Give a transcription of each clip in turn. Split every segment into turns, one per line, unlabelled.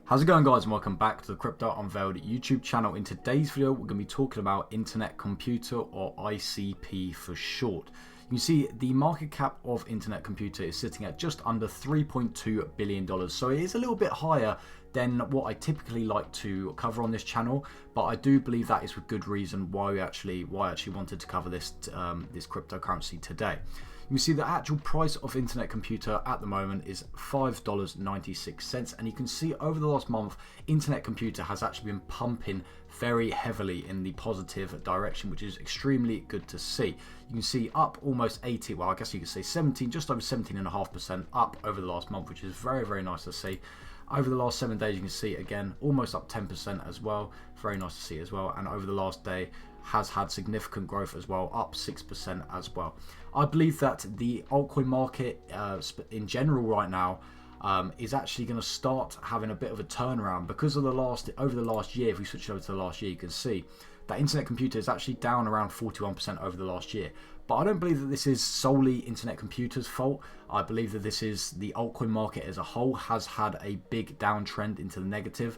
How's it going, guys, and welcome back to the Crypto Unveiled YouTube channel. In today's video, we're going to be talking about Internet Computer, or ICP for short. You can see the market cap of Internet Computer is sitting at just under $3.2 billion. So it is a little bit higher than what I typically like to cover on this channel, but I do believe that is for good reason why I actually wanted to cover this this cryptocurrency today. You can see the actual price of Internet Computer at the moment is $5.96, and you can see over the last month Internet Computer has actually been pumping very heavily in the positive direction, which is extremely good to see. You can see up almost 80, well, I guess you could say 17, just over 17.5% up over the last month, which is very nice to see. Over the last 7 days, you can see again almost up 10% as well. Very nice to see as well. And over the last day has had significant growth as well, up 6% as well. I believe that the altcoin market in general right now is actually going to start having a bit of a turnaround because of over the last year. If we switch over to the last year, you can see that Internet Computer is actually down around 41% over the last year. But I don't believe that this is solely Internet Computer's fault. I believe that this is the altcoin market as a whole has had a big downtrend into the negative.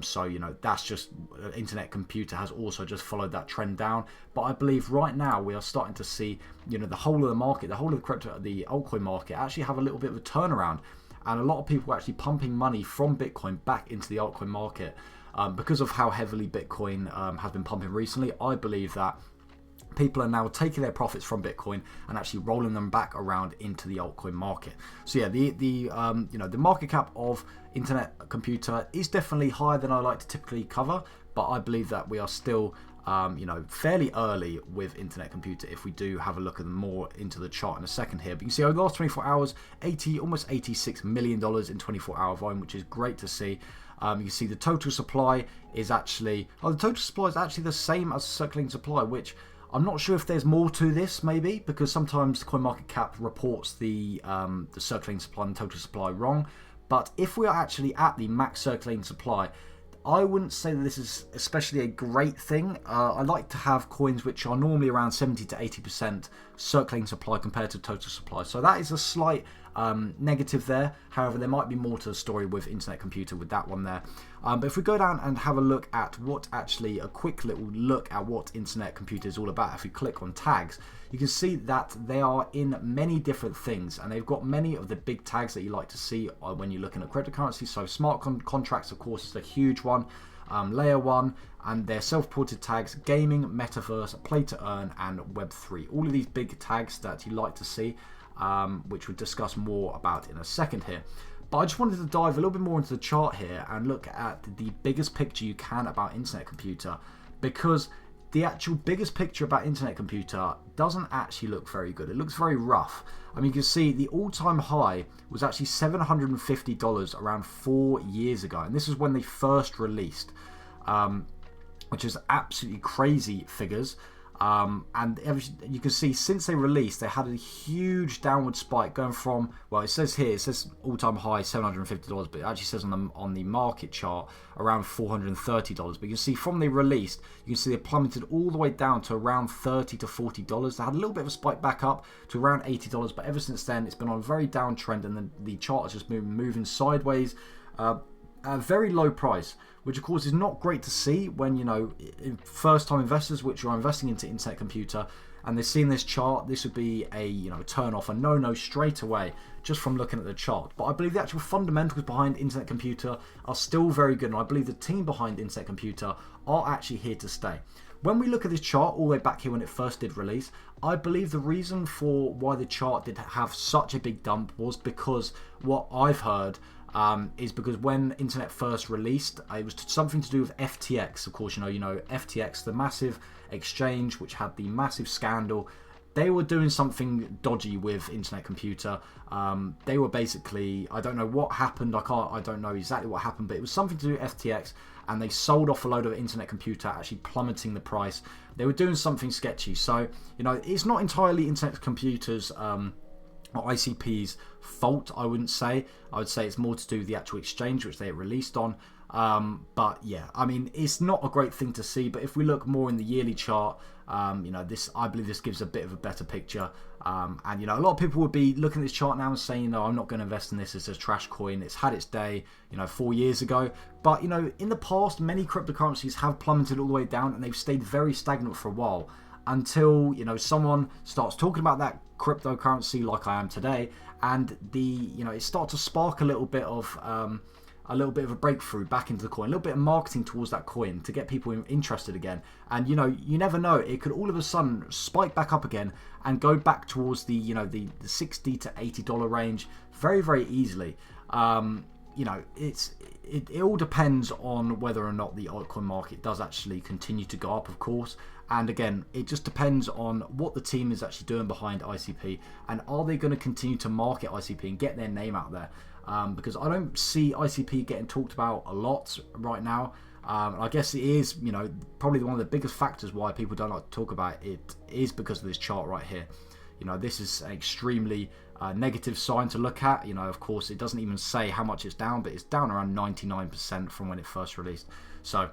So, you know, that's just Internet Computer has also just followed that trend down. But I believe right now we are starting to see, you know, the whole of the market, the whole of the altcoin market actually have a little bit of a turnaround. And a lot of people are actually pumping money from Bitcoin back into the altcoin market because of how heavily Bitcoin has been pumping recently. I believe that people are now taking their profits from Bitcoin and actually rolling them back around into the altcoin market. So yeah, the market cap of Internet Computer is definitely higher than I like to typically cover, but I believe that we are still fairly early with Internet Computer if we do have a look at them more into the chart in a second here. But you can see over the last 24 hours, almost $86 million in 24-hour volume, which is great to see. You can see the total supply is actually, the same as circulating supply, which I'm not sure if there's more to this, maybe, because sometimes CoinMarketCap reports the circulating supply and total supply wrong. But if we are actually at the max circulating supply, I wouldn't say that this is especially a great thing. I like to have coins which are normally around 70 to 80% circulating supply compared to total supply. So that is a slight negative there. However, there might be more to the story with Internet Computer with that one there. But if we go down and have a look at a quick little look at what Internet Computer is all about, if we click on tags, you can see that they are in many different things, and they've got many of the big tags that you like to see when you're looking at cryptocurrency. So smart contracts, of course, is a huge one. Layer 1, and their self-reported tags: gaming, metaverse, play to earn, and Web3. All of these big tags that you like to see, which we'll discuss more about in a second here. But I just wanted to dive a little bit more into the chart here and look at the biggest picture you can about Internet Computer, because the actual biggest picture about Internet Computer doesn't actually look very good. It looks very rough. I mean, you can see the all-time high was actually $750 around 4 years ago, and this is when they first released, which is absolutely crazy figures. And you can see since they released, they had a huge downward spike going from, well, it says here, it says all-time high $750, but it actually says on the market chart around $430. But you can see from they released, you can see they plummeted all the way down to around $30 to $40. They had a little bit of a spike back up to around $80, but ever since then it's been on a very downtrend, and the chart has just been moving sideways at a very low price, which of course is not great to see when, you know, first-time investors which are investing into Internet Computer and they're seeing this chart. This would be a, you know, turn off, a no straight away just from looking at the chart. But I believe the actual fundamentals behind Internet Computer are still very good, and I believe the team behind Internet Computer are actually here to stay. When we look at this chart all the way back here when it first did release, I believe the reason for why the chart did have such a big dump was because what I've heard is because when Internet first released, it was something to do with FTX. Of course, you know FTX, the massive exchange which had the massive scandal. They were doing something dodgy with Internet Computer. They were basically, I don't know what happened. I don't know exactly what happened, but it was something to do with FTX, and they sold off a load of Internet Computer, actually plummeting the price. They were doing something sketchy. So, you know, it's not entirely Internet Computer's or ICP's fault, I wouldn't say. I would say it's more to do with the actual exchange which they released on. But yeah, I mean, it's not a great thing to see. But if we look more in the yearly chart, you know, I believe this gives a bit of a better picture. And you know, a lot of people would be looking at this chart now and saying, no, I'm not going to invest in this. It's a trash coin. It's had its day, you know, 4 years ago. But you know, in the past, many cryptocurrencies have plummeted all the way down, and they've stayed very stagnant for a while until, you know, someone starts talking about that cryptocurrency like I am today, and you know, it starts to spark a little bit of a breakthrough back into the coin, a little bit of marketing towards that coin to get people interested again. And you know, you never know, it could all of a sudden spike back up again and go back towards the, you know, the $60 to $80 range very, very easily. You know, it all depends on whether or not the altcoin market does actually continue to go up, of course. And again, it just depends on what the team is actually doing behind ICP, and are they going to continue to market ICP and get their name out there. Because I don't see ICP getting talked about a lot right now. I guess it is, you know, probably one of the biggest factors why people don't like to talk about it is because of this chart right here. You know, this is an extremely negative sign to look at. You know, of course, it doesn't even say how much it's down, but it's down around 99% from when it first released. So,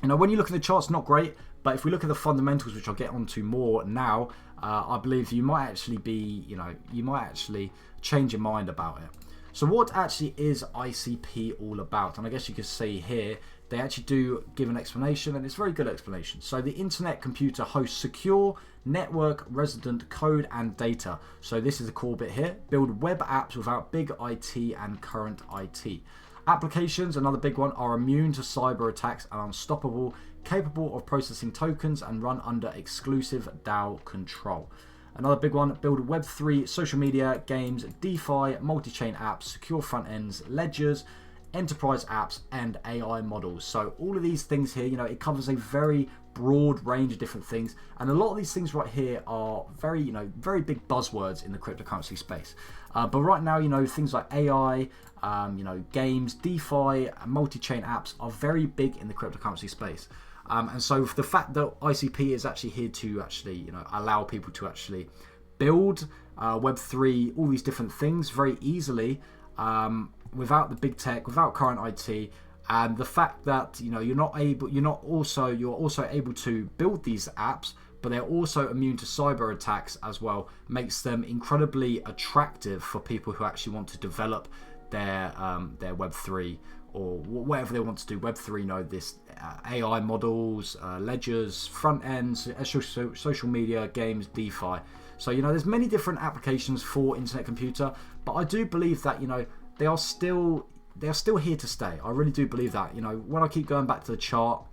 you know, when you look at the charts, not great. But if we look at the fundamentals, which I'll get onto more now, I believe you might actually be, you know, you might actually change your mind about it. So what actually is ICP all about? And I guess you could see here, they actually do give an explanation, and it's a very good explanation. So the internet computer hosts secure network resident code and data. So this is the core bit here. Build web apps without big IT and current IT. Applications, another big one, are immune to cyber attacks and unstoppable, capable of processing tokens and run under exclusive DAO control. Another big one, build Web3, social media, games, DeFi, multi-chain apps, secure front ends, ledgers, enterprise apps, and AI models. So all of these things here, you know, it covers a very broad range of different things. And a lot of these things right here are very, you know, very big buzzwords in the cryptocurrency space. But right now, you know, things like AI, you know, games, DeFi, multi-chain apps are very big in the cryptocurrency space. And so the fact that ICP is actually here to actually, you know, allow people to actually build Web3, all these different things very easily, without the big tech, without current IT, and the fact that, you know, you're also able to build these apps, but they're also immune to cyber attacks as well, makes them incredibly attractive for people who actually want to develop their Web3 or whatever they want to do. Web3, you know, this AI models, ledgers, front ends, social media, games, DeFi. So, you know, there's many different applications for internet computer, but I do believe that, you know, they are still here to stay. I really do believe that. You know, when I keep going back to the chart,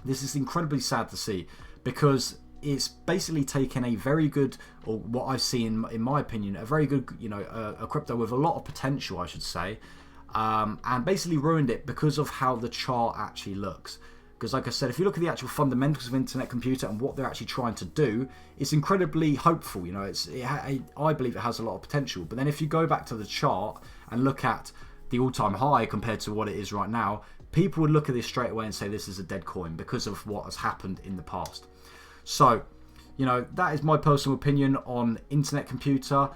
this is incredibly sad to see, because it's basically taken a very good, or what I see in my opinion, a very good, you know, a crypto with a lot of potential, I should say, and basically ruined it because of how the chart actually looks. Because like I said, if you look at the actual fundamentals of internet computer and what they're actually trying to do, it's incredibly hopeful. You know, I believe it has a lot of potential. But then if you go back to the chart and look at the all-time high compared to what it is right now, people would look at this straight away and say this is a dead coin because of what has happened in the past. So, you know, that is my personal opinion on internet computer.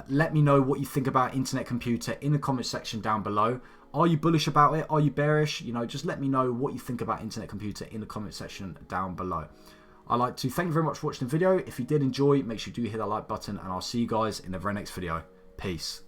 Let me know what you think about internet computer in the comment section down below. Are you bullish about it? Are you bearish? You know, just let me know what you think about internet computer in the comment section down below. I'd like to thank you very much for watching the video. If you did enjoy, make sure you do hit that like button, and I'll see you guys in the very next video. Peace.